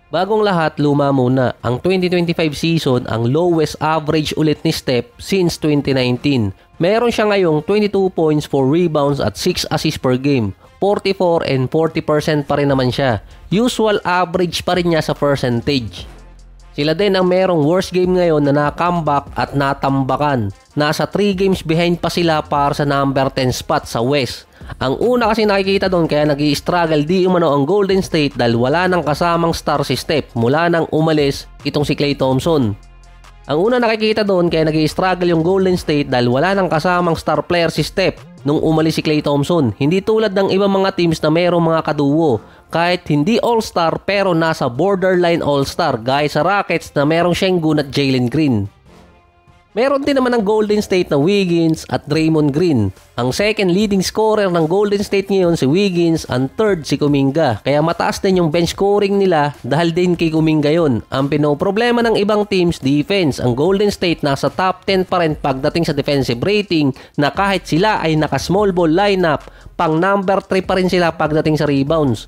Bagong lahat, luma muna. Ang 2025 season, ang lowest average ulit ni Steph since 2019. Meron siya ngayong 22 points, 4 rebounds at 6 assists per game. 44 and 40% pa rin naman siya. Usual average pa rin niya sa percentage. Sila din ang merong worst game ngayon na na-comeback at natambakan. Nasa 3 games behind pa sila para sa number 10 spot sa West. Ang una kasi nakikita doon kaya nag-i-struggle di umano ang Golden State dahil wala nang kasamang star si Steph mula nang umalis itong si Klay Thompson. Ang una nakikita doon kaya nag-i-struggle yung Golden State dahil wala nang kasamang star player si Steph nung umalis si Klay Thompson. Hindi tulad ng ibang mga teams na mayroong mga kaduo. Kahit hindi all-star pero nasa borderline all-star gaya sa Rockets na merong Sengun at Jalen Green. Meron din naman ang Golden State na Wiggins at Draymond Green. Ang second leading scorer ng Golden State ngayon si Wiggins, ang third si Kuminga. Kaya mataas din yung bench scoring nila dahil din kay Kuminga yun. Ang pinoproblema ng ibang teams, defense. Ang Golden State nasa top 10 pa rin pagdating sa defensive rating na kahit sila ay naka small ball lineup, pang number 3 pa rin sila pagdating sa rebounds.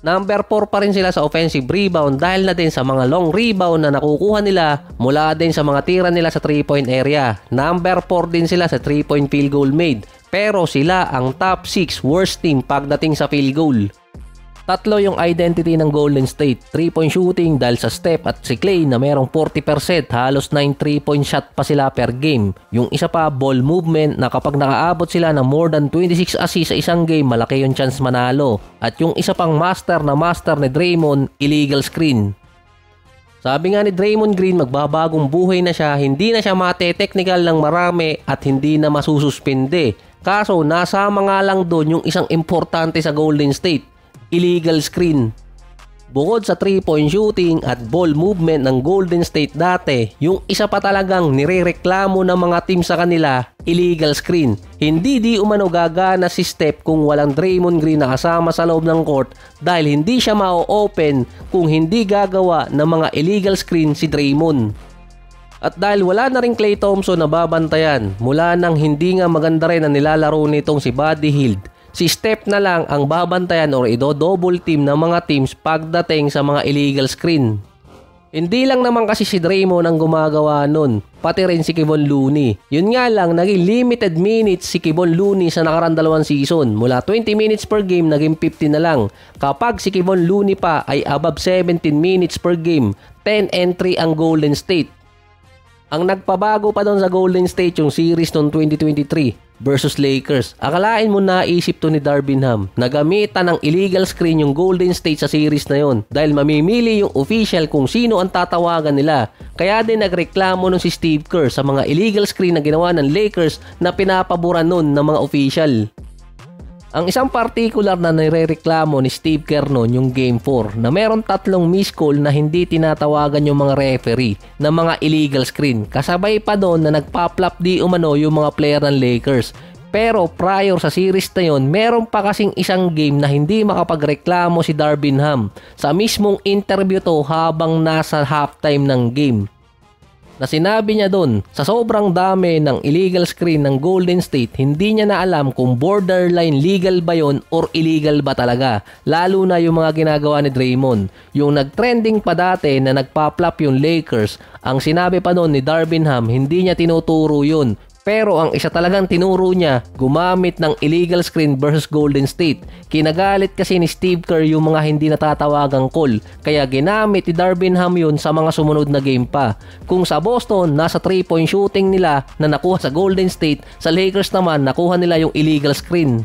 Number 4 pa rin sila sa offensive rebound dahil na din sa mga long rebound na nakukuha nila mula din sa mga tira nila sa 3-point area. Number 4 din sila sa 3-point field goal made. Pero sila ang top 6 worst team pagdating sa field goal. Tatlo yung identity ng Golden State. 3-point shooting dahil sa Steph at si Klay na merong 40%, halos 9 3-point shot pa sila per game. Yung isa pa, ball movement na kapag nakaabot sila ng more than 26 assists sa isang game, malaki yung chance manalo. At yung isa pang master ni Draymond, illegal screen. Sabi nga ni Draymond Green, magbabagong buhay na siya, hindi na siya mate-technical ng marami at hindi na masususpinde. Kaso nasama nga lang doon yung isang importante sa Golden State, illegal screen. Bukod sa 3-point shooting at ball movement ng Golden State dati, yung isa pa talagang nirereklamo ng mga team sa kanila, illegal screen. Hindi di umano gagana si Steph kung walang Draymond Green na kasama sa loob ng court dahil hindi siya ma-open kung hindi gagawa ng mga illegal screen si Draymond. At dahil wala na rin Klay Thompson na babantayan, mula nang hindi nga maganda rin ang nilalaro nitong si Buddy Hield, si Steph na lang ang babantayan o ido-double team ng mga teams pagdating sa mga illegal screen. Hindi lang naman kasi si Draymond ang gumagawa nun, pati rin si Kevon Looney. Yun nga lang, naging limited minutes si Kevon Looney sa nakarang 2 season. Mula 20 minutes per game, naging 15 na lang. Kapag si Kevon Looney pa ay above 17 minutes per game, 10 and 3 ang Golden State. Ang nagpabago pa doon sa Golden State yung series noong 2023 versus Lakers. Akalain mo naisip to ni Darvinham na gamitan ng illegal screen yung Golden State sa series na yon dahil mamimili yung official kung sino ang tatawagan nila. Kaya din nagreklamo nun si Steve Kerr sa mga illegal screen na ginawa ng Lakers na pinapaboran nun ng mga official. Ang isang particular na nirereklamo ni Steve Kerr noon yung Game 4 na meron 3 missed call na hindi tinatawagan yung mga referee na mga illegal screen. Kasabay pa doon na nagpa-flop di umano yung mga player ng Lakers. Pero prior sa series na yun, meron pa kasing isang game na hindi makapagreklamo si Darvinham sa mismong interview to habang nasa halftime ng game. Na sinabi niya doon, sa sobrang dami ng illegal screen ng Golden State, hindi niya na alam kung borderline legal ba yon or illegal ba talaga. Lalo na yung mga ginagawa ni Draymond. Yung nagtrending pa dati na nagpa-flop yung Lakers, ang sinabi pa doon ni Darvinham, hindi niya tinuturo yun. Pero ang isa talagang tinuro niya, gumamit ng illegal screen versus Golden State. Kinagalit kasi ni Steve Kerr yung mga hindi natatawagang call. Kaya ginamit ni Darvinham yun sa mga sumunod na game pa. Kung sa Boston, nasa 3-point shooting nila na nakuha sa Golden State, sa Lakers naman nakuha nila yung illegal screen.